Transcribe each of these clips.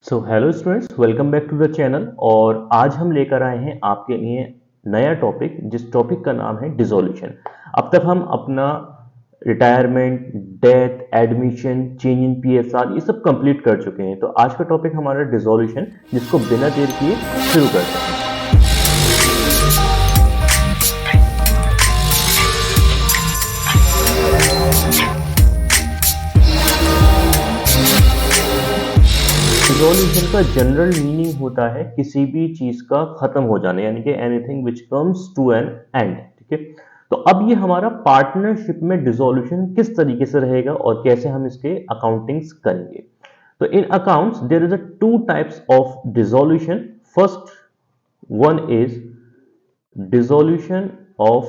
So hello students, welcome back to the channel. और आज हम लेकर आए हैं आपके लिए नया टॉपिक, जिस टॉपिक का नाम है डिसोल्यूशन। अब तक हम अपना retirement, death, admission, change in PSR ये सब कंप्लीट कर चुके हैं। तो आज का टॉपिक हमारा डिसोल्यूशन, जिसको बिना देर किए शुरू करते हैं। डिसोल्यूशन का जनरल मीनिंग होता है किसी भी चीज का खत्म हो जाना, यानी कि anything which comes to an end. ठीक है, तो अब ये हमारा पार्टनरशिप में डिसोल्यूशन किस तरीके से रहेगा और कैसे हम इसके अकाउंटिंग्स करेंगे। तो इन accounts there is a two types of dissolution. First one is dissolution of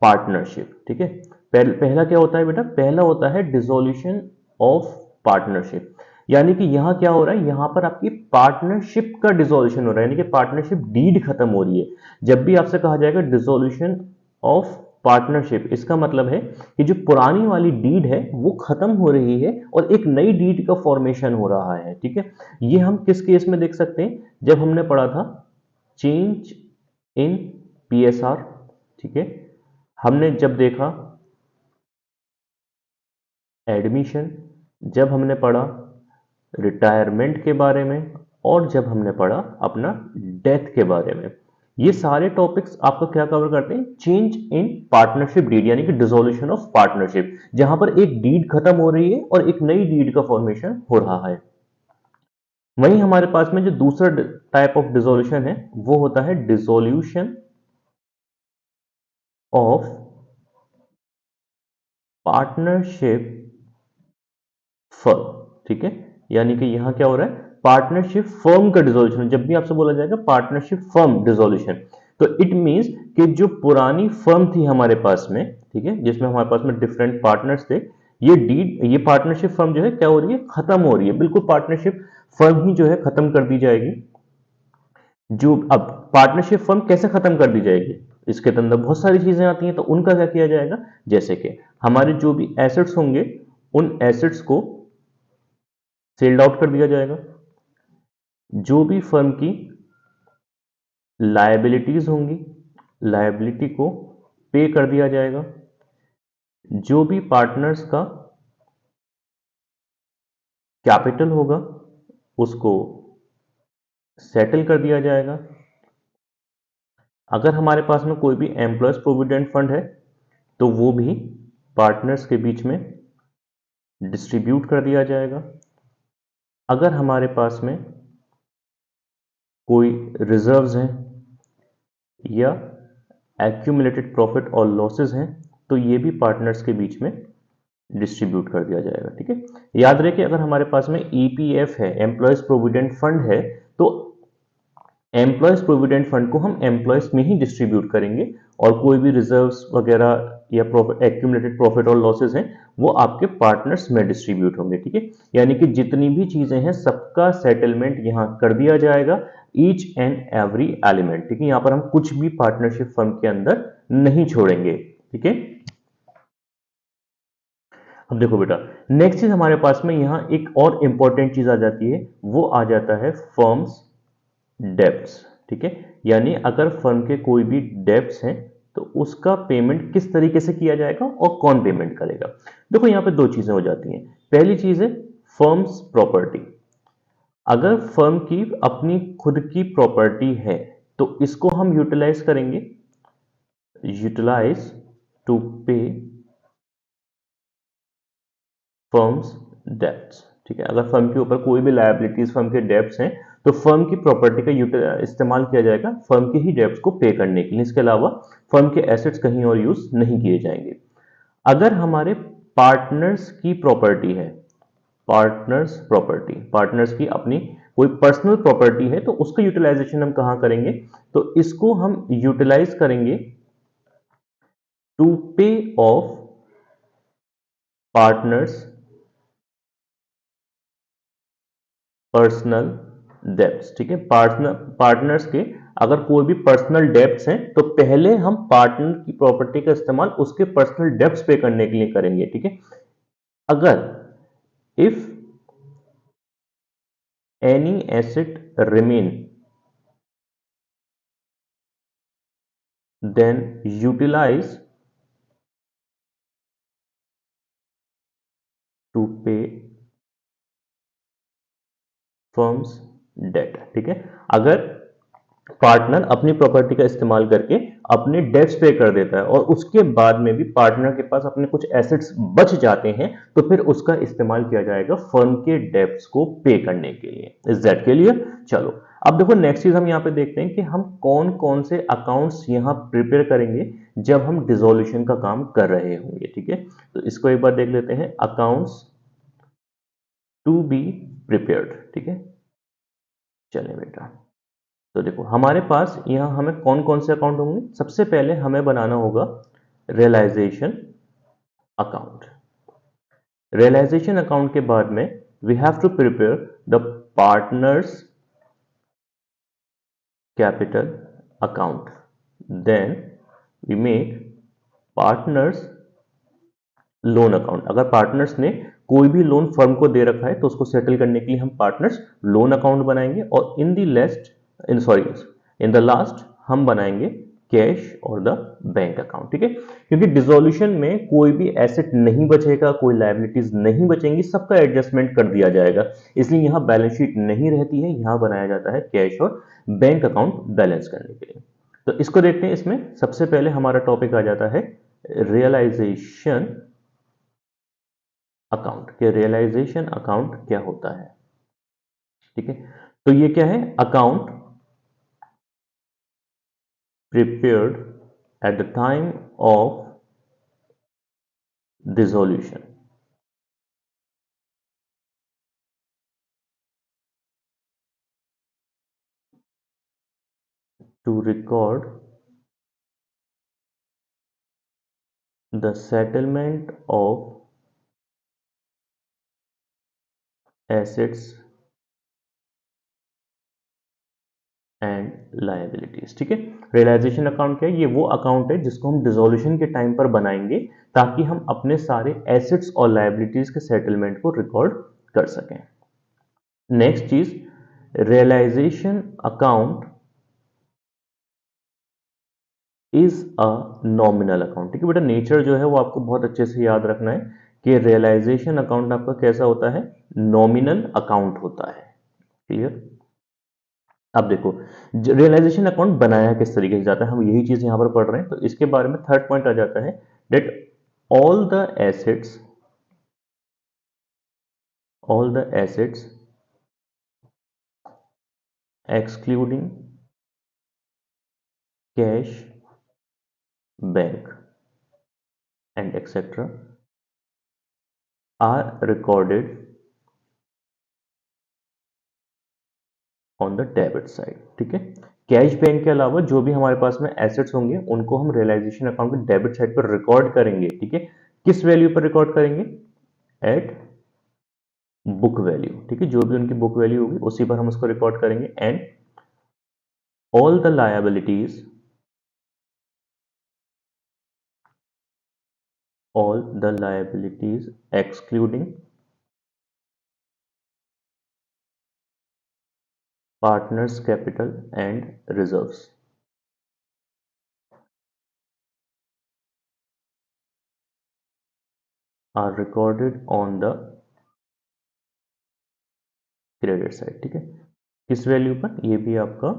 partnership. ठीक है, पहला क्या होता है बेटा? पहला होता है डिसोल्यूशन ऑफ पार्टनरशिप, यानी कि यहां क्या हो रहा है, यहां पर आपकी पार्टनरशिप का डिसोल्यूशन हो रहा है, यानी कि पार्टनरशिप डीड खत्म हो रही है। जब भी आपसे कहा जाएगा डिसोल्यूशन ऑफ पार्टनरशिप, इसका मतलब है कि जो पुरानी वाली डीड है वो खत्म हो रही है और एक नई डीड का फॉर्मेशन हो रहा है। ठीक है, ये हम किस केस में देख सकते हैं? जब हमने पढ़ा था चेंज इन पीएसआर। ठीक है, हमने जब देखा एडमिशन, जब हमने पढ़ा रिटायरमेंट के बारे में, और जब हमने पढ़ा अपना डेथ के बारे में। ये सारे टॉपिक्स आपको क्या कवर करते हैं? चेंज इन पार्टनरशिप डीड, यानी कि डिसोल्यूशन ऑफ पार्टनरशिप, जहां पर एक डीड खत्म हो रही है और एक नई डीड का फॉर्मेशन हो रहा है। वहीं हमारे पास में जो दूसरा टाइप ऑफ डिसोल्यूशन है वो होता है डिसोल्यूशन ऑफ पार्टनरशिप फर्म। ठीक है, यानी कि यहां क्या हो रहा है? पार्टनरशिप फर्म का डिसोल्यूशन। जब भी आपसे बोला जाएगा पार्टनरशिप फर्म डिसोल्यूशन, तो इट मींस कि जो पुरानी फर्म थी हमारे पास में, ठीक है, जिसमें हमारे पास में डिफरेंट पार्टनर्स थे, ये पार्टनरशिप फर्म जो है क्या हो रही है? खत्म हो रही है। बिल्कुल पार्टनरशिप फर्म ही जो है खत्म कर दी जाएगी। जो अब पार्टनरशिप फर्म कैसे खत्म कर दी जाएगी, इसके अंदर बहुत सारी चीजें आती हैं। तो उनका क्या किया जाएगा? जैसे कि हमारे जो भी एसेट्स होंगे, उन एसेट्स को सेल्ड आउट कर दिया जाएगा। जो भी फर्म की लायबिलिटीज होंगी, लायबिलिटी को पे कर दिया जाएगा। जो भी पार्टनर्स का कैपिटल होगा उसको सेटल कर दिया जाएगा। अगर हमारे पास में कोई भी एम्प्लॉयज प्रोविडेंट फंड है तो वो भी पार्टनर्स के बीच में डिस्ट्रीब्यूट कर दिया जाएगा। अगर हमारे पास में कोई रिजर्व्स हैं या एक्यूमुलेटेड प्रॉफिट और लॉसेस हैं तो ये भी पार्टनर्स के बीच में डिस्ट्रीब्यूट कर दिया जाएगा। ठीक है, याद रखिए अगर हमारे पास में ईपीएफ है, एम्प्लॉयज प्रोविडेंट फंड है, तो एम्प्लॉयज प्रोविडेंट फंड को हम एम्प्लॉयज में ही डिस्ट्रीब्यूट करेंगे और कोई भी रिजर्व्स वगैरह या एक्यूमुलेटेड प्रॉफिट और लॉसेस हैं वो आपके पार्टनर्स में डिस्ट्रीब्यूट होंगे। ठीक है, यानी कि जितनी भी चीजें हैं सबका सेटलमेंट यहां कर दिया जाएगा, ईच एंड एवरी एलिमेंट। ठीक है, यहां पर हम कुछ भी पार्टनरशिप फर्म के अंदर नहीं छोड़ेंगे। ठीक है, अब देखो बेटा, नेक्स्ट चीज हमारे पास में यहां एक और इंपॉर्टेंट चीज आ जाती है, वो आ जाता है फर्म्स डेब्ट्स। ठीक है, यानी अगर फर्म के कोई भी डेब्ट्स हैं तो उसका पेमेंट किस तरीके से किया जाएगा और कौन पेमेंट करेगा। देखो यहां पे दो चीजें हो जाती हैं। पहली चीज है फर्म्स प्रॉपर्टी। अगर फर्म की अपनी खुद की प्रॉपर्टी है तो इसको हम यूटिलाइज करेंगे, यूटिलाइज टू पे फर्म्स डेब्ट्स। ठीक है, अगर फर्म के ऊपर कोई भी लायबिलिटीज, फर्म के डेब्ट्स हैं, तो फर्म की प्रॉपर्टी का इस्तेमाल किया जाएगा फर्म के ही डेब्ट्स को पे करने के लिए। इसके अलावा फर्म के एसेट्स कहीं और यूज नहीं किए जाएंगे। अगर हमारे पार्टनर्स की प्रॉपर्टी है, पार्टनर्स की अपनी कोई पर्सनल प्रॉपर्टी है, तो उसका यूटिलाइजेशन हम कहां करेंगे? तो इसको हम यूटिलाइज करेंगे टू पे ऑफ पार्टनर्स पर्सनल डेब्ट्स। ठीक है, पार्टनर्स के अगर कोई भी पर्सनल डेब्ट्स हैं तो पहले हम पार्टनर की प्रॉपर्टी का इस्तेमाल उसके पर्सनल डेब्ट्स पे करने के लिए करेंगे। ठीक है, अगर if any asset remain, then utilize to pay firms debt। ठीक है, अगर पार्टनर अपनी प्रॉपर्टी का इस्तेमाल करके अपने डेट्स पे कर देता है और उसके बाद में भी पार्टनर के पास अपने कुछ एसेट्स बच जाते हैं, तो फिर उसका इस्तेमाल किया जाएगा फर्म के डेट्स को पे करने के लिए। Is that clear? चलो अब देखो नेक्स्ट चीज हम यहाँ पे देखते हैं कि हम कौन कौन से अकाउंट्स यहाँ प्रिपेयर करेंगे जब हम डिसोल्यूशन का काम कर रहे होंगे। ठीक है, तो इसको एक बार देख लेते हैं, अकाउंट्स टू बी प्रिपेयर्ड। ठीक है, चले बेटा, तो देखो हमारे पास यहाँ हमें कौन कौन से अकाउंट होंगे। सबसे पहले हमें बनाना होगा रियलाइजेशन अकाउंट। रियलाइजेशन अकाउंट के बाद में we have to prepare the partners capital account, then we make partners loan account. अगर पार्टनर्स ने कोई भी लोन फर्म को दे रखा है तो उसको सेटल करने के लिए हम पार्टनर्स लोन अकाउंट बनाएंगे, और in the last in the last हम बनाएंगे कैश और द बैंक अकाउंट। ठीक है, क्योंकि डिसोल्यूशन में कोई भी एसेट नहीं बचेगा, कोई लायबिलिटीज नहीं बचेंगी, सबका एडजस्टमेंट कर दिया जाएगा, इसलिए यहां बैलेंस शीट नहीं रहती है, यहां बनाया जाता है कैश और बैंक अकाउंट बैलेंस करने के लिए। तो इसको देखते हैं। इसमें सबसे पहले हमारा टॉपिक आ जाता है रियलाइजेशन अकाउंट के रियलाइजेशन अकाउंट क्या होता है। ठीक है, तो ये क्या है, account prepared at the time of dissolution to record the settlement of assets and liabilities. ठीक है, रियलाइजेशन अकाउंट क्या है, ये वो अकाउंट है जिसको हम डिसोल्यूशन के टाइम पर बनाएंगे ताकि हम अपने सारे एसेट्स और लायबिलिटीज के सेटलमेंट को रिकॉर्ड कर सकें। नेक्स्ट चीज, realisation account is a nominal account. ठीक है बेटा, नेचर जो है वो आपको बहुत अच्छे से याद रखना है कि रियलाइजेशन अकाउंट आपका कैसा होता है, नॉमिनल अकाउंट होता है। क्लियर? अब देखो रियलाइजेशन अकाउंट बनाया किस तरीके से जाता है, हम यही चीज यहां पर पढ़ रहे हैं, तो इसके बारे में थर्ड पॉइंट आ जाता है that all the assets all the assets excluding cash, bank and etc are recorded on the debit side. ठीक है, कैश बैंक के अलावा जो भी हमारे पास में एसेट्स होंगे उनको हम रियलाइजेशन अकाउंट के डेबिट साइड पर रिकॉर्ड करेंगे। ठीक है, किस वैल्यू पर रिकॉर्ड करेंगे, एट बुक वैल्यू। ठीक है, जो भी उनकी बुक वैल्यू होगी उसी पर हम उसको रिकॉर्ड करेंगे। And all the liabilities excluding partners capital and reserves are recorded on the credit side. ठीक है, किस वैल्यू पर, ये भी आपका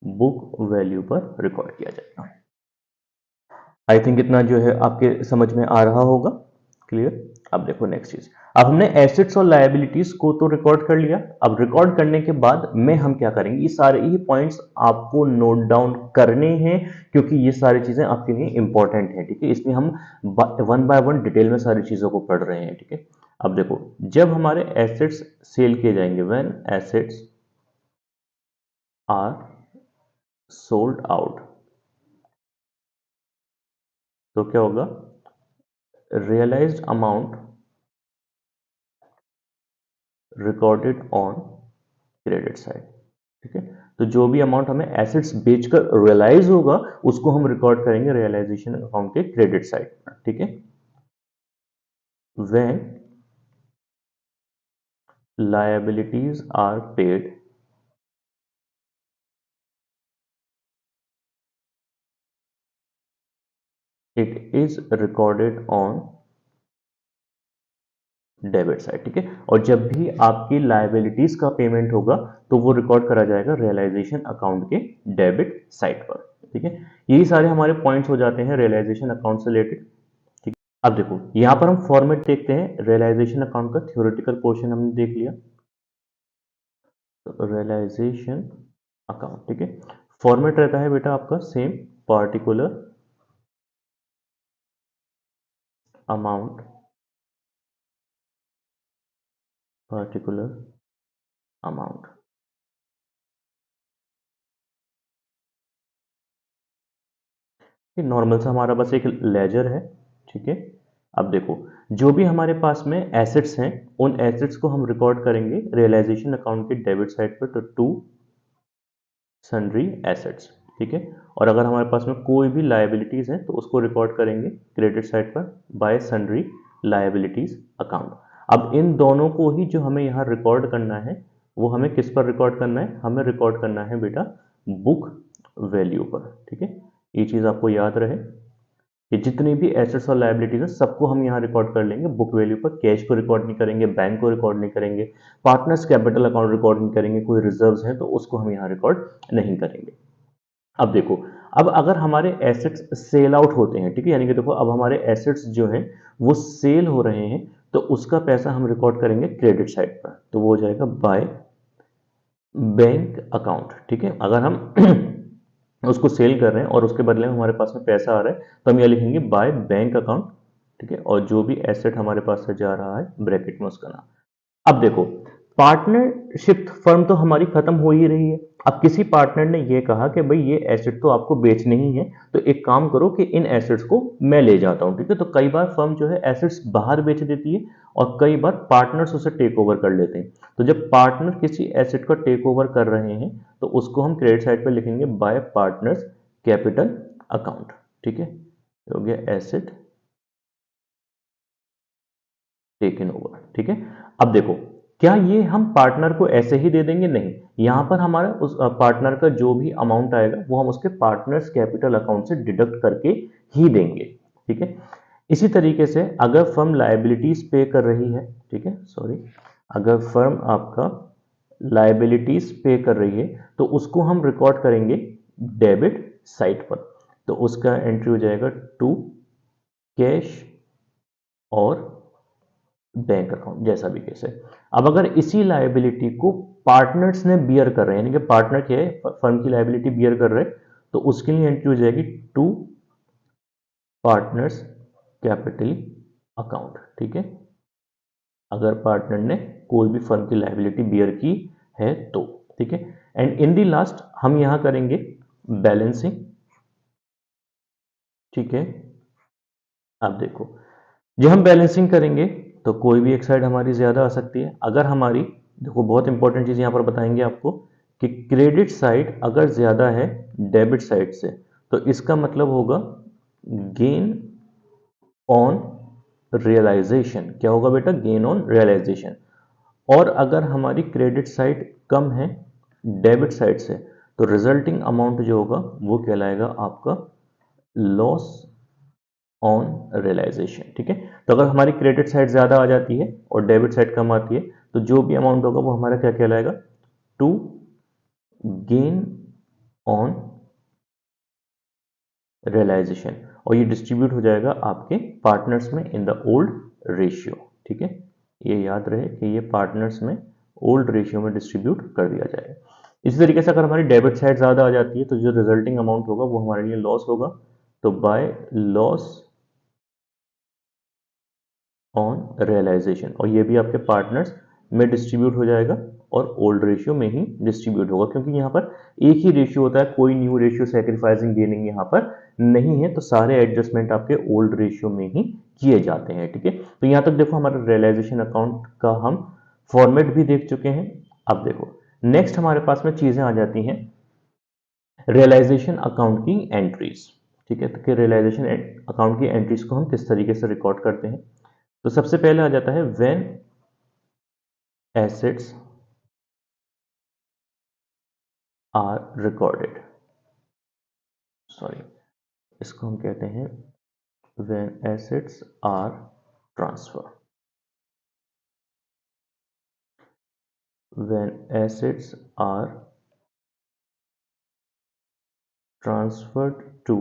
बुक वैल्यू पर रिकॉर्ड किया जाएगा। आई थिंक इतना जो है आपके समझ में आ रहा होगा। क्लियर? अब देखो नेक्स्ट चीज, अब हमने एसेट्स और लायबिलिटीज को तो रिकॉर्ड कर लिया, अब रिकॉर्ड करने के बाद में हम क्या करेंगे, ये सारे ही पॉइंट्स आपको नोट डाउन करने हैं क्योंकि ये सारी चीजें आपके लिए इंपॉर्टेंट है। ठीक है, इसलिए हम वन बाय वन डिटेल में सारी चीजों को पढ़ रहे हैं। ठीक है, अब देखो जब हमारे एसेट्स सेल किए जाएंगे, when assets are sold out, तो क्या होगा, realised amount recorded on credit side. ठीक है, तो जो भी अमाउंट हमें एसेट्स बेचकर रियलाइज होगा उसको हम रिकॉर्ड करेंगे रियलाइजेशन अकाउंट के क्रेडिट साइड पर। ठीक है, when liabilities are paid, it is recorded on debit side. ठीक है, और जब भी आपकी लायबिलिटीज का पेमेंट होगा तो वो रिकॉर्ड करा जाएगा रियलाइजेशन अकाउंट के डेबिट साइड पर। ठीक है, यही सारे हमारे पॉइंट्स हो जाते हैं रियलाइजेशन अकाउंट से रिलेटेड। ठीक है, अब देखो यहां पर हम फॉर्मेट देखते हैं। रियलाइजेशन अकाउंट का थ्योरेटिकल पोर्शन हमने देख लिया, तो रियलाइजेशन अकाउंट। ठीक है, फॉर्मेट रहता है बेटा आपका same, particular amount, particular amount. Normal सा हमारा बस एक लेजर है। ठीक है, अब देखो जो भी हमारे पास में एसेट्स हैं उन एसेट्स को हम रिकॉर्ड करेंगे रियलाइजेशन अकाउंट के डेबिट साइड पर, तो टू सन्ड्री एसेट्स। ठीक है, और अगर हमारे पास में कोई भी लायबिलिटीज है तो उसको रिकॉर्ड करेंगे क्रेडिट साइड पर बाय सन्ड्री लायबिलिटीज अकाउंट। अब इन दोनों को ही जो हमें यहाँ रिकॉर्ड करना है वो हमें किस पर रिकॉर्ड करना है, हमें रिकॉर्ड करना है बेटा बुक वैल्यू पर। ठीक है, ये चीज आपको याद रहे कि जितनी भी एसेट्स और लायबिलिटीज है सबको हम यहाँ रिकॉर्ड कर लेंगे बुक वैल्यू पर। कैश को रिकॉर्ड नहीं करेंगे, बैंक को रिकॉर्ड नहीं करेंगे, पार्टनर्स कैपिटल अकाउंट रिकॉर्ड नहीं करेंगे, कोई रिजर्व्स हैं तो उसको हम यहाँ रिकॉर्ड नहीं करेंगे। अब देखो, अब अगर हमारे एसेट्स सेल आउट होते हैं, ठीक है, यानी कि देखो अब हमारे एसेट्स जो हैं वो सेल हो रहे हैं तो उसका पैसा हम रिकॉर्ड करेंगे क्रेडिट साइड पर, तो वो हो जाएगा बाय बैंक अकाउंट। ठीक है, अगर हम उसको सेल कर रहे हैं और उसके बदले में हमारे पास में पैसा आ रहा है तो हम यह लिखेंगे बाय बैंक अकाउंट। ठीक है, और जो भी एसेट हमारे पास से जा रहा है ब्रैकेट में उसका नाम। अब देखो पार्टनरशिप फर्म तो हमारी खत्म हो ही रही है। अब किसी पार्टनर ने ये कहा कि भाई ये एसेट तो आपको बेचने ही है, तो एक काम करो कि इन एसेट्स को मैं ले जाता हूं। ठीक है, तो कई बार फर्म जो है एसेट्स बाहर बेच देती है और कई बार पार्टनर्स उसे टेक ओवर कर लेते हैं। तो जब पार्टनर किसी एसेट का टेक ओवर कर रहे हैं तो उसको हम क्रेडिट साइड पर लिखेंगे बाय पार्टनर्स कैपिटल अकाउंट। ठीक है, हो गया एसेट टेकन ओवर। ठीक है, अब देखो क्या ये हम पार्टनर को ऐसे ही दे देंगे, नहीं, यहां पर हमारा उस पार्टनर का जो भी अमाउंट आएगा वो हम उसके पार्टनर्स कैपिटल अकाउंट से डिडक्ट करके ही देंगे। ठीक है, इसी तरीके से अगर फर्म लायबिलिटीज पे कर रही है, ठीक है, सॉरी, अगर फर्म आपका लायबिलिटीज पे कर रही है तो उसको हम रिकॉर्ड करेंगे डेबिट साइड पर, तो उसका एंट्री हो जाएगा टू कैश और बैंक अकाउंट, जैसा भी केस है। अब अगर इसी लायबिलिटी को पार्टनर्स ने बियर कर रहे हैं, यानी कि पार्टनर क्या है फर्म की लायबिलिटी बियर कर रहे हैं, तो उसके लिए एंट्री हो जाएगी टू पार्टनर्स कैपिटल अकाउंट। ठीक है, अगर पार्टनर ने कोई भी फर्म की लायबिलिटी बियर की है तो। ठीक है, एंड इन दी लास्ट हम यहां करेंगे बैलेंसिंग। ठीक है, अब देखो जब हम बैलेंसिंग करेंगे तो कोई भी एक साइड हमारी ज़्यादा आ सकती है। अगर हमारी, देखो बहुत इंपॉर्टेंट चीज़ यहाँ पर बताएंगे आपको कि क्रेडिट साइड अगर ज़्यादा है डेबिट साइड से तो इसका मतलब होगा गेन ऑन रियलाइजेशन। क्या होगा बेटा, गेन ऑन रियलाइजेशन। और अगर हमारी क्रेडिट साइड कम है डेबिट साइड से तो रिजल्टिंग अमाउंट जो होगा वो कहलाएगा आपका लॉस ऑन रियलाइजेशन। ठीक है, तो अगर हमारी क्रेडिट साइड ज्यादा आ जाती है और डेबिट साइड कम आती है तो जो भी अमाउंट होगा वो हमारा क्या कहलाएगा, टू गेन ऑन रियलाइजेशन, और ये डिस्ट्रीब्यूट हो जाएगा आपके पार्टनर्स में इन द ओल्ड रेशियो। ठीक है, ये याद रहे कि ये पार्टनर्स में ओल्ड रेशियो में डिस्ट्रीब्यूट कर दिया जाएगा। इसी तरीके से अगर हमारी डेबिट साइड ज्यादा आ जाती है तो जो रिजल्टिंग अमाउंट होगा वो हमारे लिए लॉस होगा, तो बाय लॉस ऑन रियलाइजेशन, और ये भी आपके पार्टनर्स में डिस्ट्रीब्यूट हो जाएगा और ओल्ड रेशियो में ही डिस्ट्रीब्यूट होगा, क्योंकि यहाँ पर एक ही रेशियो होता है, कोई न्यू रेशियो सैक्रिफाइसिंग गेनिंग यहाँ पर नहीं है, तो सारे एडजस्टमेंट आपके ओल्ड रेशियो में ही किए जाते हैं। ठीक है, तो यहाँ तक देखो हमारा रियलाइजेशन अकाउंट का हम फॉर्मेट भी देख चुके हैं। अब देखो नेक्स्ट हमारे पास में चीजें आ जाती हैं रियलाइजेशन अकाउंट की एंट्रीज। ठीक है, तो रियलाइजेशन अकाउंट की एंट्रीज को हम किस तरीके से रिकॉर्ड करते हैं, तो सबसे पहले आ जाता है when assets are recorded, sorry, इसको हम कहते हैं when assets are transferred, when assets are transferred to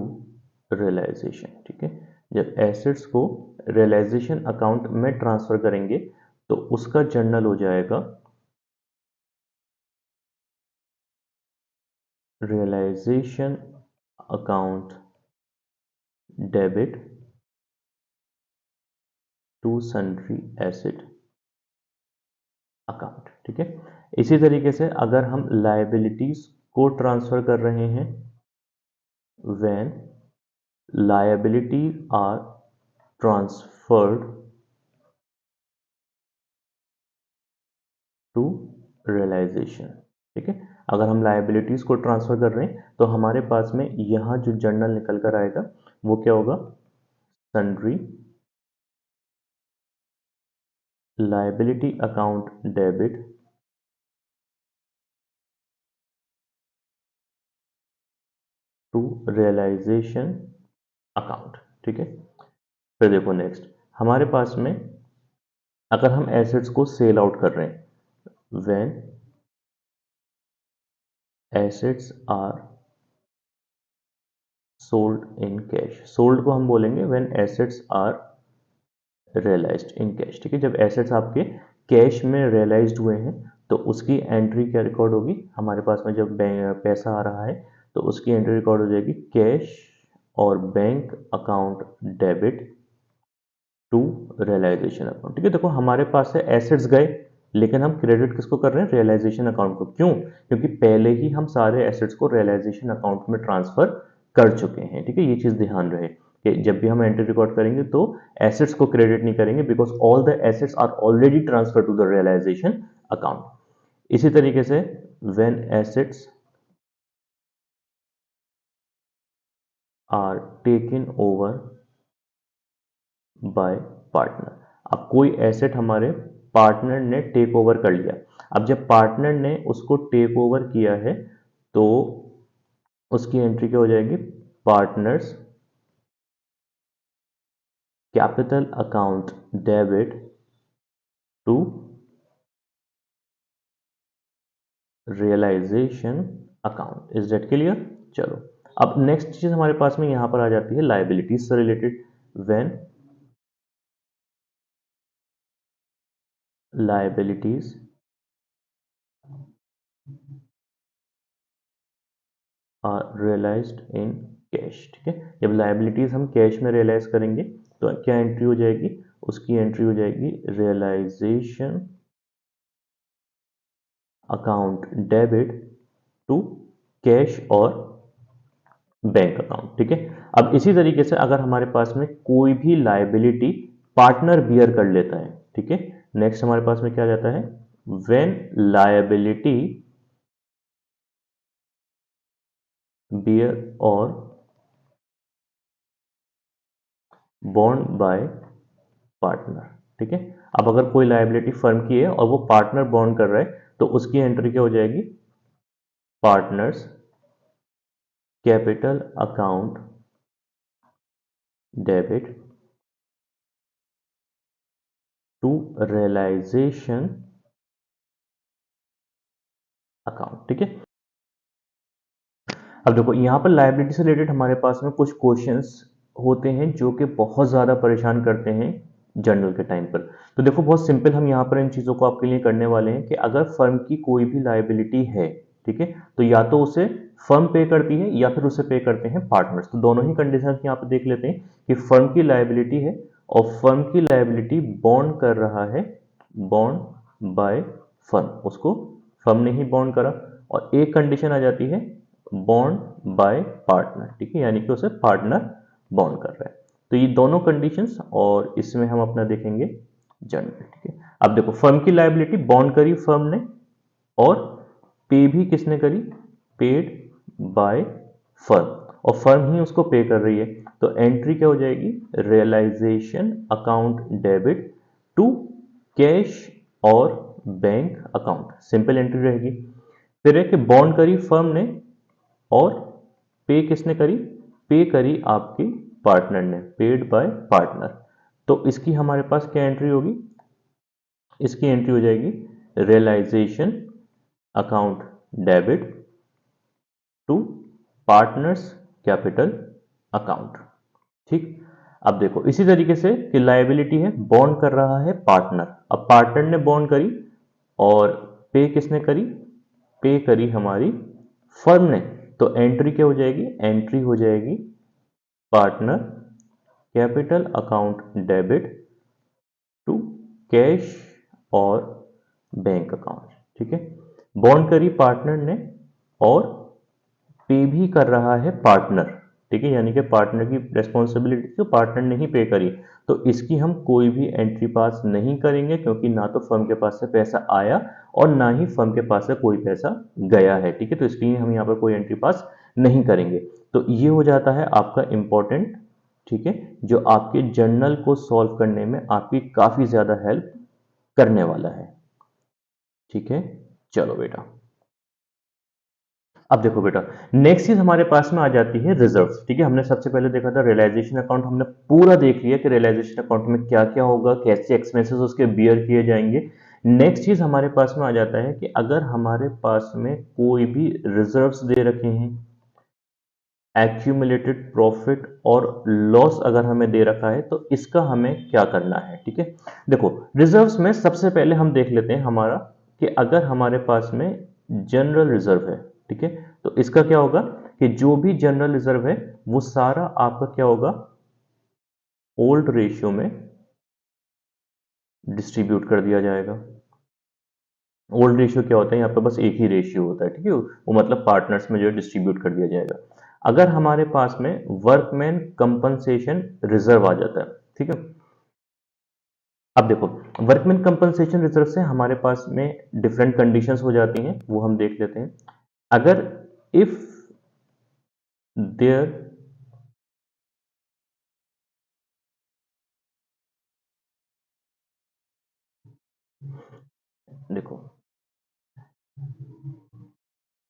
realization। ठीक है, जब एसेट्स को रियलाइजेशन अकाउंट में ट्रांसफर करेंगे तो उसका जर्नल हो जाएगा realisation account debit to sundry asset account. ठीक है, इसी तरीके से अगर हम लायबिलिटीज को ट्रांसफर कर रहे हैं, when liabilities are transferred to realization। ठीक है, अगर हम लायबिलिटीज को ट्रांसफर कर रहे हैं तो हमारे पास में यहां जो जर्नल निकल कर आएगा वो क्या होगा, sundry liability account debit to realisation account. ठीक है, फिर देखो नेक्स्ट हमारे पास में अगर हम एसेट्स को सेल आउट कर रहे हैं, when assets are sold in cash, sold को हम बोलेंगे when assets are realised in cash. ठीक है, जब एसेट्स आपके कैश में रियलाइज्ड हुए हैं तो उसकी एंट्री क्या रिकॉर्ड होगी, हमारे पास में जब पैसा आ रहा है तो उसकी एंट्री रिकॉर्ड हो जाएगी कैश और bank account debit to realisation account. ठीक है, देखो हमारे पास है एसेट्स गए लेकिन हम क्रेडिट किसको कर रहे हैं, रियलाइजेशन अकाउंट को। क्यों, क्योंकि पहले ही हम सारे एसेट्स को रियलाइजेशन अकाउंट में ट्रांसफर कर चुके हैं। ठीक है, ये चीज ध्यान रहे कि जब भी हम एंट्री रिकॉर्ड करेंगे तो एसेट्स को क्रेडिट नहीं करेंगे, because all the assets are already transfer to the realisation account. इसी तरीके से when assets are taken over by partner, अब कोई एसेट हमारे पार्टनर ने टेक ओवर कर लिया। अब जब पार्टनर ने उसको टेक ओवर किया है तो उसकी एंट्री क्या हो जाएगी, partners capital account debit to realisation account. Is that clear. चलो अब नेक्स्ट चीज हमारे पास में यहां पर आ जाती है लायबिलिटीज से related. When liabilities are realised in cash. ठीक है, जब लायबिलिटीज हम कैश में रियलाइज करेंगे तो क्या एंट्री हो जाएगी, उसकी एंट्री हो जाएगी realisation account debit to cash और बैंक अकाउंट। ठीक है, अब इसी तरीके से अगर हमारे पास में कोई भी लायबिलिटी पार्टनर बियर कर लेता है, ठीक है, नेक्स्ट हमारे पास में क्या आ जाता है, व्हेन लायबिलिटी बियर और बॉन्ड बाय पार्टनर। ठीक है, अब अगर कोई लायबिलिटी फर्म की है और वो पार्टनर बॉन्ड कर रहा है तो उसकी एंट्री क्या हो जाएगी, partners capital account debit to realisation account. ठीक है, अब देखो यहाँ पर लायबिलिटी से रिलेटेड हमारे पास में कुछ क्वेश्चंस होते हैं जो कि बहुत ज़्यादा परेशान करते हैं जर्नल के टाइम पर। तो देखो बहुत सिंपल, हम यहाँ पर इन चीज़ों को आपके लिए करने वाले हैं कि अगर फर्म की कोई भी लायबिलिटी है, ठीक है, तो या तो उसे फर्म पे करती है या फिर उसे पे करते हैं पार्टनर्स। तो दोनों ही कंडीशन यहाँ पर देख लेते हैं कि फर्म की लायबिलिटी है और फर्म की लायबिलिटी बॉन्ड कर रहा है, बॉन्ड बाय फर्म, उसको फर्म ने ही बॉन्ड करा। और एक कंडीशन आ जाती है बॉन्ड बाय पार्टनर। ठीक है, यानी कि उसे पार्टनर बॉन्ड कर रहा है। तो ये दोनों कंडीशंस और इसमें हम अपना देखेंगे जर्नल। ठीक है, अब देखो फर्म की लायबिलिटी बॉन्ड करी फर्म ने और पे भी किसने करी, पेड बाय फर्म, और फर्म ही उसको पे कर रही है। तो एंट्री क्या हो जाएगी, realisation account debit to cash और बैंक अकाउंट, सिंपल एंट्री रहेगी। फिर है कि बॉन्ड करी फर्म ने और पे किसने करी, पे करी आपके पार्टनर ने, पेड बाय पार्टनर। तो इसकी हमारे पास क्या एंट्री होगी, इसकी एंट्री हो जाएगी realisation account debit to partners capital account. ठीक, अब देखो इसी तरीके से कि लायबिलिटी है, बॉन्ड कर रहा है पार्टनर, अब पार्टनर ने बॉन्ड करी और पे किसने करी, पे करी हमारी फर्म ने। तो एंट्री क्या हो जाएगी, एंट्री हो जाएगी partner capital account debit to cash और बैंक अकाउंट। ठीक है, बॉन्ड करी पार्टनर ने और पे भी कर रहा है पार्टनर। ठीक है, यानी कि पार्टनर की रेस्पॉन्सिबिलिटी तो पार्टनर ने ही पे करी, तो इसकी हम कोई भी एंट्री पास नहीं करेंगे, क्योंकि ना तो फर्म के पास से पैसा आया और ना ही फर्म के पास से कोई पैसा गया है। ठीक है, तो इसलिए हम यहाँ पर कोई एंट्री पास नहीं करेंगे। तो ये हो जाता है आपका इंपॉर्टेंट, ठीक है, जो आपके जर्नल को सॉल्व करने में आपकी काफी ज्यादा हेल्प करने वाला है। ठीक है, चलो बेटा, अब देखो बेटा, नेक्स्ट चीज हमारे पास में आ जाती है रिजर्व्स। ठीक है, हमने सबसे पहले देखा था रियलाइजेशन अकाउंट, हमने पूरा देख लिया कि रियलाइजेशन अकाउंट में क्या क्या होगा, कैसे एक्सपेंसेस उसके बियर किए जाएंगे। नेक्स्ट चीज हमारे पास में आ जाता है कि अगर हमारे पास में कोई भी रिजर्व्स दे रखे हैं, एक्यूमुलेटेड प्रॉफिट और लॉस अगर हमें दे रखा है, तो इसका हमें क्या करना है। ठीक है, देखो रिजर्व्स में सबसे पहले हम देख लेते हैं हमारा कि अगर हमारे पास में जनरल रिजर्व है, ठीक है, तो इसका क्या होगा कि जो भी जनरल रिजर्व है वो सारा आपका क्या होगा, ओल्ड रेशियो में डिस्ट्रीब्यूट कर दिया जाएगा। ओल्ड रेशियो क्या होता है, यहाँ पे बस एक ही रेशियो होता है। ठीक है, वो मतलब पार्टनर्स में जो है डिस्ट्रीब्यूट कर दिया जाएगा। अगर हमारे पास में वर्कमैन कंपनसेशन रिजर्व आ जाता है, ठीक है, अब देखो वर्कमैन कंपनसेशन रिजर्व से हमारे पास में डिफरेंट कंडीशंस हो जाती हैं, वो हम देख लेते हैं। अगर इफ देयर देखो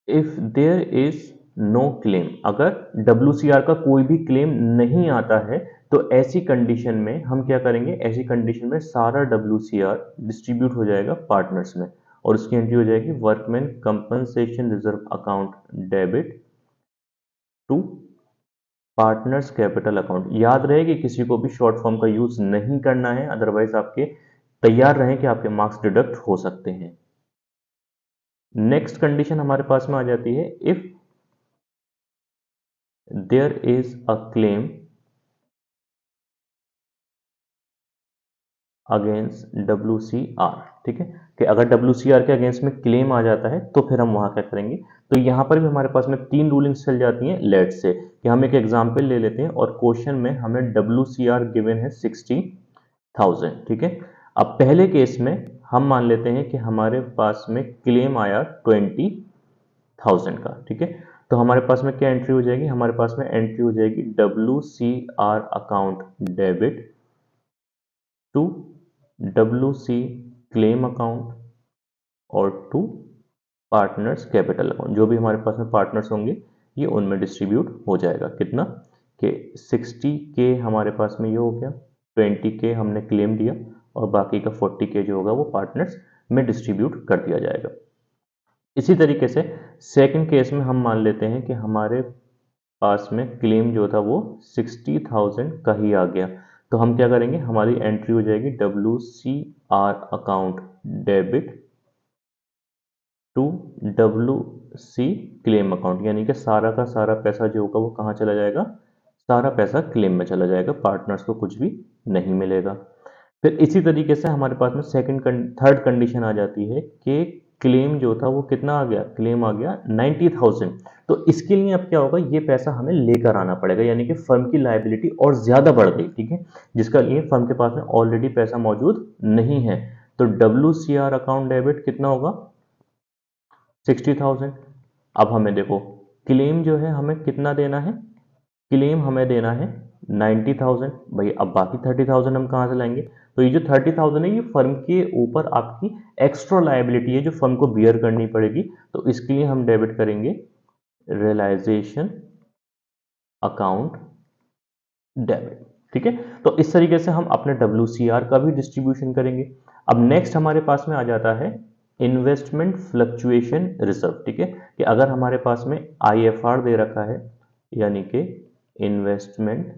if there is no claim, अगर WCR का कोई भी क्लेम नहीं आता है, तो ऐसी कंडीशन में हम क्या करेंगे, ऐसी कंडीशन में सारा WCR डिस्ट्रीब्यूट हो जाएगा पार्टनर्स में और उसकी एंट्री हो जाएगी workman compensation reserve account debit to partners capital account. याद रहे कि किसी को भी शॉर्ट फॉर्म का यूज नहीं करना है, अदरवाइज आपके तैयार रहें कि आपके मार्क्स डिडक्ट हो सकते हैं। नेक्स्ट कंडीशन हमारे पास में आ जाती है, if there is a claim against WCR। ठीक है, कि अगर WCR के अगेंस्ट में क्लेम आ जाता है तो फिर हम वहां क्या करेंगे। तो यहां पर भी हमारे पास में 3 रूलिंग्स चल जाती हैं। लेट से कि हम एक एग्जांपल ले लेते हैं और क्वेश्चन में हमें WCR गिवन है 60,000। ठीक है, अब पहले केस में हम मान लेते हैं कि हमारे पास में क्लेम आया 20,000 का। ठीक है, तो हमारे पास में क्या एंट्री हो जाएगी, हमारे पास में एंट्री हो जाएगी WCR account debit to WC claim account और टू पार्टनर्स कैपिटल अकाउंट। जो भी हमारे पास में पार्टनर्स होंगे ये उनमें डिस्ट्रीब्यूट हो जाएगा। कितना कि 60K हमारे पास में ये हो गया, 20K हमने क्लेम दिया और बाकी का 40K जो होगा वो पार्टनर्स में डिस्ट्रीब्यूट कर दिया जाएगा। इसी तरीके से सेकंड केस में हम मान लेते हैं कि हमारे पास में क्लेम जो था वो 60,000 का ही आ गया, तो हम क्या करेंगे, हमारी एंट्री हो जाएगी WCR account debit to WC claim account, यानी कि सारा का सारा पैसा जो होगा वो कहाँ चला जाएगा, सारा पैसा क्लेम में चला जाएगा, पार्टनर्स को कुछ भी नहीं मिलेगा। फिर इसी तरीके से हमारे पास में थर्ड कंडीशन आ जाती है कि क्लेम जो था वो कितना आ गया, क्लेम आ गया 90,000। तो इसके लिए अब क्या होगा, ये पैसा हमें लेकर आना पड़ेगा, यानी कि फर्म की लायबिलिटी और ज्यादा बढ़ गई। ठीक है, जिसका लिए फर्म के पास में ऑलरेडी पैसा मौजूद नहीं है। तो WCR अकाउंट डेबिट कितना होगा, 60,000। अब हमें देखो क्लेम जो है हमें कितना देना है, क्लेम हमें देना है 90,000। भाई अब बाकी 30,000 हम कहाँ से लाएंगे, तो ये जो 30,000 है ये फर्म के ऊपर आपकी एक्स्ट्रा लायबिलिटी है जो फर्म को बियर करनी पड़ेगी, तो इसके लिए हम डेबिट करेंगे रियलाइजेशन अकाउंट डेबिट। ठीक है, तो इस तरीके से हम अपने WCR का भी डिस्ट्रीब्यूशन करेंगे। अब नेक्स्ट हमारे पास में आ जाता है इन्वेस्टमेंट फ्लक्चुएशन रिजर्व। ठीक है, कि अगर हमारे पास में IFR दे रखा है यानी कि इन्वेस्टमेंट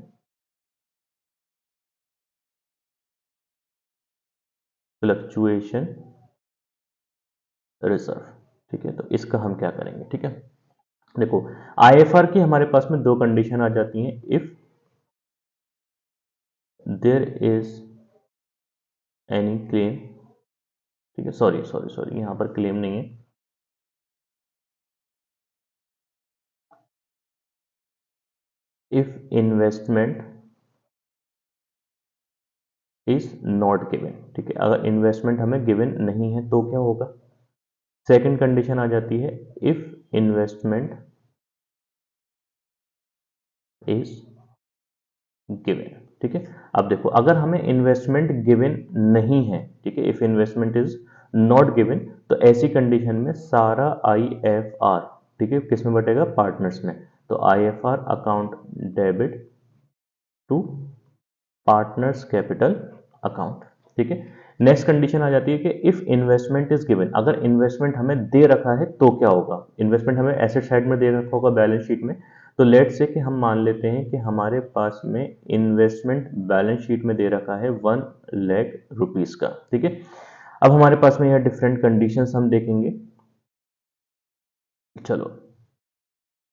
फ्लक्चुएशन रिजर्व, ठीक है, तो इसका हम क्या करेंगे। ठीक है, देखो IFR की हमारे पास में दो कंडीशन आ जाती हैं। If there is any claim, ठीक है, सॉरी सॉरी सॉरी यहां पर क्लेम नहीं है, if investment is not given. ठीक है, अगर इन्वेस्टमेंट हमें गिवन नहीं है तो क्या होगा। सेकंड कंडीशन आ जाती है इफ इन्वेस्टमेंट इज गिवन। ठीक है, अब देखो अगर हमें इन्वेस्टमेंट गिवन नहीं है, ठीक है, if investment is not given, तो ऐसी कंडीशन में सारा IFR, ठीक है, किस में बटेगा, पार्टनर्स में। तो IFR account debit to partners capital account. ठीक है, नेक्स्ट कंडीशन आ जाती है कि इफ इन्वेस्टमेंट इज गिवन, अगर इन्वेस्टमेंट हमें दे रखा है तो क्या होगा। इन्वेस्टमेंट हमें एसेट साइड में दे रखा होगा बैलेंस शीट में, तो लेट से कि हम मान लेते हैं कि हमारे पास में इन्वेस्टमेंट बैलेंस शीट में दे रखा है 1,00,000 रुपीज का। ठीक है, अब हमारे पास में यह डिफरेंट कंडीशंस हम देखेंगे। चलो,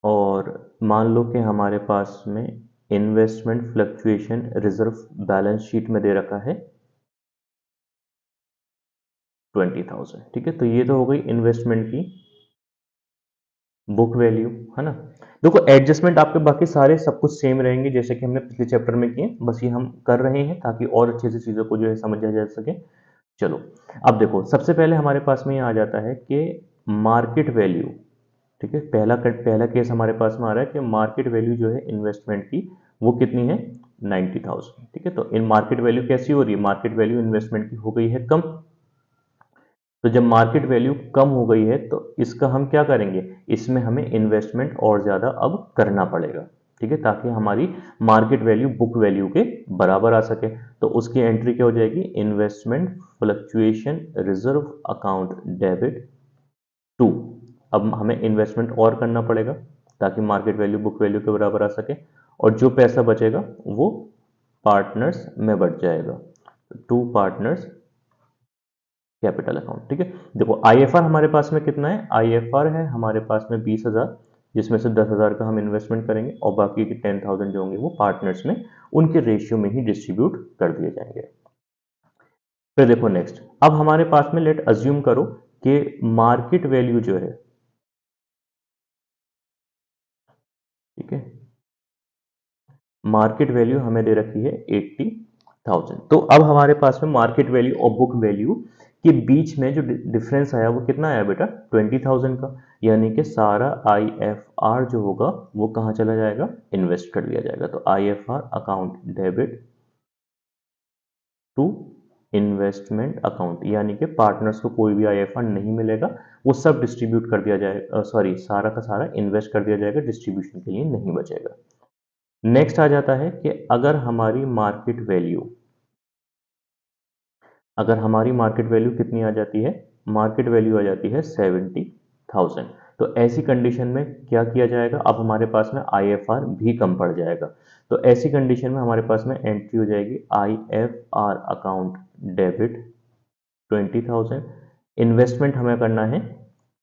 और मान लो कि हमारे पास में investment fluctuation reserve balance sheet में दे रखा है 20,000। ठीक है, तो ये तो हो गई इन्वेस्टमेंट की बुक वैल्यू, है ना। देखो एडजस्टमेंट आपके बाकी सारे सब कुछ सेम रहेंगे जैसे कि हमने पिछले चैप्टर में किए, बस ये हम कर रहे हैं ताकि और अच्छे से चीज़ों को जो है समझा जा सके। चलो, अब देखो सबसे पहले हमारे पास में ये आ जाता है कि मार्केट वैल्यू। ठीक है, पहला केस हमारे पास में आ रहा है कि मार्केट वैल्यू जो है इन्वेस्टमेंट की वो कितनी है, 90,000। ठीक है, तो इन मार्केट वैल्यू कैसी हो रही है, मार्केट वैल्यू इन्वेस्टमेंट की हो गई है कम। तो जब मार्केट वैल्यू कम हो गई है तो इसका हम क्या करेंगे, इसमें हमें इन्वेस्टमेंट और ज़्यादा अब करना पड़ेगा। ठीक है, ताकि हमारी मार्केट वैल्यू बुक वैल्यू के बराबर आ सके। तो उसकी एंट्री क्या हो जाएगी, investment fluctuation reserve account debit to. अब हमें इन्वेस्टमेंट और करना पड़ेगा ताकि मार्केट वैल्यू बुक वैल्यू के बराबर आ सके, और जो पैसा बचेगा वो पार्टनर्स में बच जाएगा, टू पार्टनर्स कैपिटल अकाउंट। ठीक है, देखो IFR हमारे पास में कितना है, IFR है हमारे पास में 20,000, जिसमें से 10,000 का हम इन्वेस्टमेंट करेंगे और बाकी के 10,000 जो होंगे वो पार्टनर्स में उनके रेशियो में ही डिस्ट्रीब्यूट कर दिए जाएंगे। फिर देखो नेक्स्ट, अब हमारे पास में लेट अज्यूम करो कि मार्केट वैल्यू जो है, ठीक है, मार्केट वैल्यू हमें दे रखी है 80,000। तो अब हमारे पास में मार्केट वैल्यू और बुक वैल्यू के बीच में जो डिफरेंस आया वो कितना आया बेटा, 20,000 का। यानी कि सारा IFR जो होगा वो कहाँ चला जाएगा, इन्वेस्ट कर लिया जाएगा। तो IFR account debit to investment account, यानी कि पार्टनर्स को कोई भी IFR नहीं मिलेगा, वो सब डिस्ट्रीब्यूट कर दिया जाएगा, सॉरी सारा का सारा इन्वेस्ट कर दिया जाएगा, डिस्ट्रीब्यूशन के लिए नहीं बचेगा। नेक्स्ट आ जाता है कि अगर हमारी मार्केट वैल्यू कितनी आ जाती है, मार्केट वैल्यू आ जाती है 70,000। तो ऐसी कंडीशन में क्या किया जाएगा, अब हमारे पास में IFR भी कम पड़ जाएगा। तो ऐसी कंडीशन में हमारे पास में एंट्री हो जाएगी IFR अकाउंट डेबिट 20,000, इन्वेस्टमेंट हमें करना है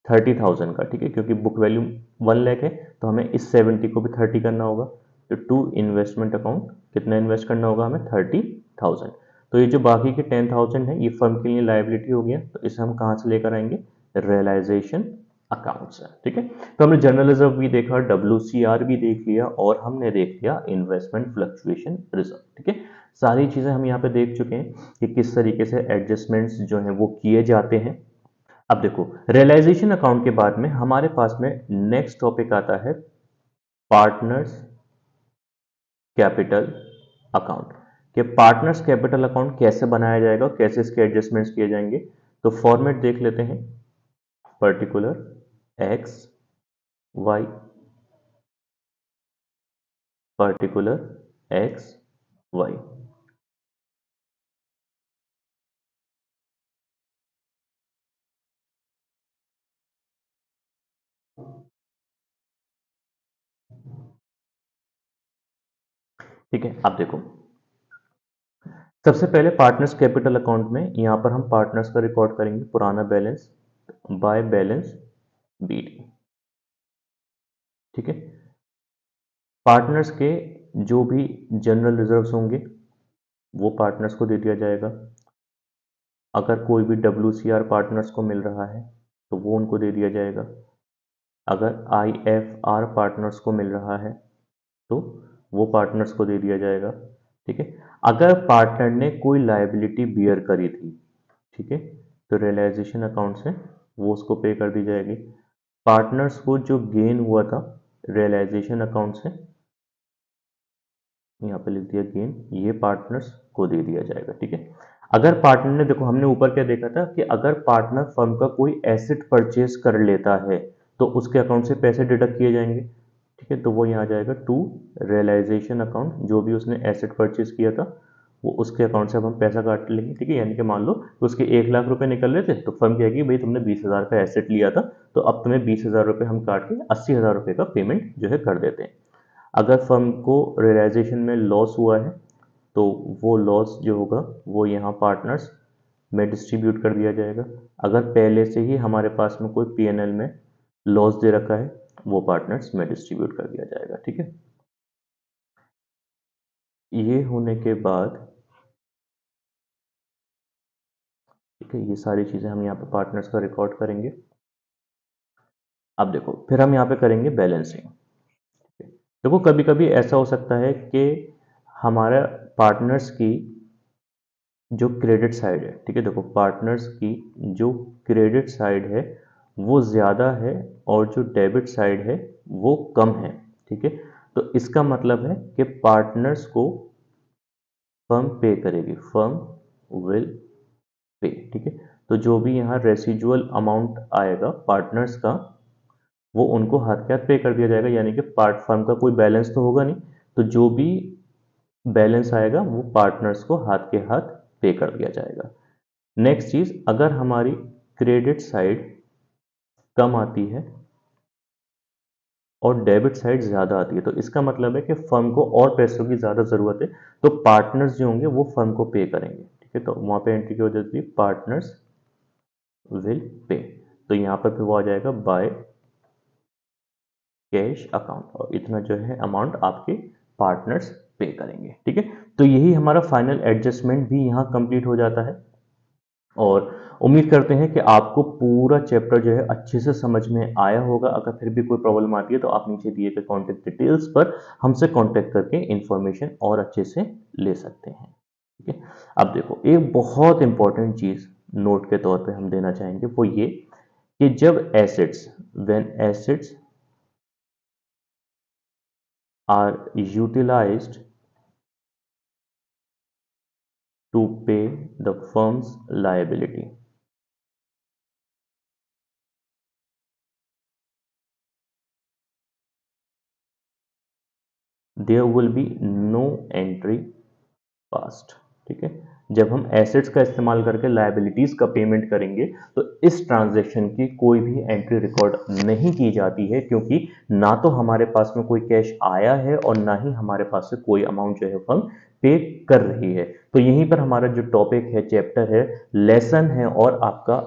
30,000 का। ठीक है, क्योंकि बुक वैल्यू 1,00,000 है तो हमें इस 70 को भी 30 करना होगा। तो टू इन्वेस्टमेंट अकाउंट कितना इन्वेस्ट करना होगा हमें, 30,000। तो ये जो बाकी के 10,000 है ये फर्म के लिए लायबिलिटी हो गया, तो इसे हम कहाँ से लेकर आएंगे, रियलाइजेशन अकाउंट से। ठीक है, तो हमने जनरल रिजर्व भी देखा, WCR भी देख लिया, और हमने देख लिया इन्वेस्टमेंट फ्लक्चुएशन रिजर्व। ठीक है, सारी चीजें हम यहाँ पे देख चुके हैं कि किस तरीके से एडजस्टमेंट्स जो हैं वो किए जाते हैं। अब देखो रियलाइजेशन अकाउंट के बाद में हमारे पास में नेक्स्ट टॉपिक आता है पार्टनर्स कैपिटल अकाउंट, कि पार्टनर्स कैपिटल अकाउंट कैसे बनाया जाएगा और कैसे इसके एडजस्टमेंट्स किए जाएंगे। तो फॉर्मेट देख लेते हैं, particular X Y, particular X Y. ठीक है, अब देखो सबसे पहले पार्टनर्स कैपिटल अकाउंट में यहां पर हम पार्टनर्स का रिकॉर्ड करेंगे, पुराना बैलेंस बाय बैलेंस बीडी। ठीक है, पार्टनर्स के जो भी जनरल रिजर्व्स होंगे वो पार्टनर्स को दे दिया जाएगा। अगर कोई भी WCR पार्टनर्स को मिल रहा है तो वो उनको दे दिया जाएगा। अगर IFR पार्टनर्स को मिल रहा है तो वो पार्टनर्स को दे दिया जाएगा। ठीक है, अगर पार्टनर ने कोई लायबिलिटी बियर करी थी, ठीक है, तो रियलाइजेशन अकाउंट से वो उसको पे कर दी जाएगी। पार्टनर्स को जो गेन हुआ था रियलाइजेशन अकाउंट से, यहाँ पे लिख दिया गेन, ये पार्टनर्स को दे दिया जाएगा। ठीक है, अगर पार्टनर ने, देखो हमने ऊपर क्या देखा था कि अगर पार्टनर फर्म का कोई एसेट परचेज कर लेता है तो उसके अकाउंट से पैसे डिडक्ट किए जाएंगे। ठीक है, तो वो यहाँ आ जाएगा टू रियलाइजेशन अकाउंट, जो भी उसने एसेट परचेज किया था वो उसके अकाउंट से अब हम पैसा काट लेंगे। ठीक है, यानी कि मान लो कि उसके 1 लाख रुपए निकल रहे थे तो फर्म कहेगी भाई तुमने 20,000 का एसेट लिया था तो अब तुम्हें 20,000 रुपये हम काट के 80,000 रुपये का पेमेंट जो है कर देते हैं। अगर फर्म को रियलाइजेशन में लॉस हुआ है तो वो लॉस जो होगा वो यहाँ पार्टनर्स में डिस्ट्रीब्यूट कर दिया जाएगा। अगर पहले से ही हमारे पास में कोई P&L में लॉस दे रखा है वो पार्टनर्स में डिस्ट्रीब्यूट कर दिया जाएगा। ठीक है, ये होने के बाद, ठीक है, ये सारी चीज़ें हम यहाँ पे पार्टनर्स का रिकॉर्ड करेंगे। अब देखो फिर हम यहाँ पे करेंगे बैलेंसिंग। देखो कभी कभी ऐसा हो सकता है कि हमारा पार्टनर्स की जो क्रेडिट साइड है, ठीक है, देखो पार्टनर्स की जो क्रेडिट साइड है वो ज़्यादा है और जो डेबिट साइड है वो कम है। ठीक है, तो इसका मतलब है कि पार्टनर्स को फर्म पे करेगी, फर्म विल पे। ठीक है, तो जो भी यहाँ रेसिजुअल अमाउंट आएगा पार्टनर्स का वो उनको हाथ के हाथ पे कर दिया जाएगा, यानी कि पार्ट फर्म का कोई बैलेंस तो होगा नहीं, तो जो भी बैलेंस आएगा वो पार्टनर्स को हाथ के हाथ पे कर दिया जाएगा। नेक्स्ट चीज, अगर हमारी क्रेडिट साइड कम आती है और डेबिट साइड ज्यादा आती है तो इसका मतलब है कि फर्म को और पैसों की ज्यादा जरूरत है, तो पार्टनर्स जो होंगे वो फर्म को पे करेंगे। ठीक है, तो वहां पे एंट्री की हो जाती है पार्टनर्स विल पे, तो यहां पर फिर वो आ जाएगा बाय कैश अकाउंट और इतना जो है अमाउंट आपके पार्टनर्स पे करेंगे। ठीक है, तो यही हमारा फाइनल एडजस्टमेंट भी यहाँ कंप्लीट हो जाता है और उम्मीद करते हैं कि आपको पूरा चैप्टर जो है अच्छे से समझ में आया होगा। अगर फिर भी कोई प्रॉब्लम आती है तो आप नीचे दिए गए कॉन्टेक्ट डिटेल्स पर हमसे कॉन्टेक्ट करके इंफॉर्मेशन और अच्छे से ले सकते हैं। ठीक है, अब देखो एक बहुत इंपॉर्टेंट चीज नोट के तौर पे हम देना चाहेंगे वो ये कि जब assets, when assets are utilized to pay the firm's liability, there will be no entry passed। ठीक है, जब हम एसेट्स का इस्तेमाल करके लायबिलिटीज का पेमेंट करेंगे तो इस ट्रांजैक्शन की कोई भी एंट्री रिकॉर्ड नहीं की जाती है, क्योंकि ना तो हमारे पास में कोई कैश आया है और ना ही हमारे पास से कोई अमाउंट जो है फर्म पे कर रही है। तो यहीं पर हमारा जो टॉपिक है, चैप्टर है, लेसन है और आपका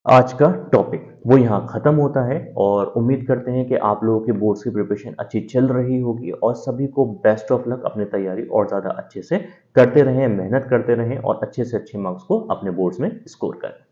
आज का टॉपिक वो यहाँ खत्म होता है और उम्मीद करते हैं कि आप लोगों के बोर्ड्स की प्रिपरेशन अच्छी चल रही होगी और सभी को बेस्ट ऑफ लक, अपनी तैयारी और ज़्यादा अच्छे से करते रहें, मेहनत करते रहें और अच्छे से अच्छे मार्क्स को अपने बोर्ड्स में स्कोर करें।